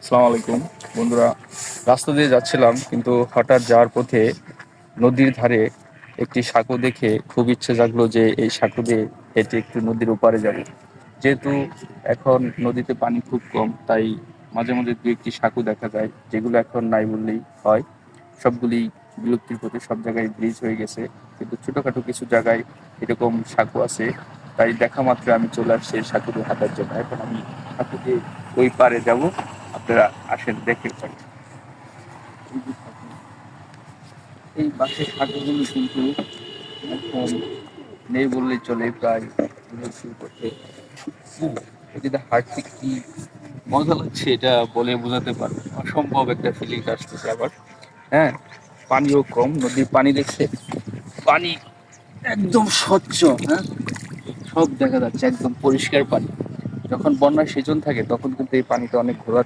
আসসালামু আলাইকুম বন্ধুরা। রাস্তা দিয়ে যাচ্ছিলাম, কিন্তু হঠাৎ যাওয়ার পথে নদীর ধারে একটি সাঁকো দেখে খুব ইচ্ছে জাগলো যে এই সাঁকো দিয়ে হেঁটে একটু নদীর ওপারে যাব। যেহেতু এখন নদীতে পানি খুব কম, তাই মাঝে মাঝে দু একটি সাঁকো দেখা যায়, যেগুলো এখন নাই বললেই হয়। সবগুলি বিলুপ্তির পথে, সব জায়গায় ব্রিজ হয়ে গেছে, কিন্তু ছোটখাটো কিছু জায়গায় এরকম সাঁকো আছে। তাই দেখা মাত্র আমি চলে আসছি এই সাঁকো দিয়ে হাঁটার জন্য। এখন আমি সাঁকো দিয়ে ওই পারে যাব। আপনারা আসেন, দেখে যান। এই যে সাঁকো, এই বাঁশের সাঁকোগুলো কিন্তু এখন নেই বললেই চলে, প্রায় বিলুপ্তির পথে। এটাতে হাঁটতে কি মজা লাগছে এটা বলে বোঝাতে পারবো না। অসম্ভব একটা ফিলিংস আসতেছে আবার। হ্যাঁ, পানিও কম, নদীর পানি দেখছে, পানি একদম স্বচ্ছ। হ্যাঁ, সব দেখা যাচ্ছে, একদম পরিষ্কার পানি। যখন বন্যার সিজন থাকে তখন কিন্তু এই পানিটা অনেক ঘোলা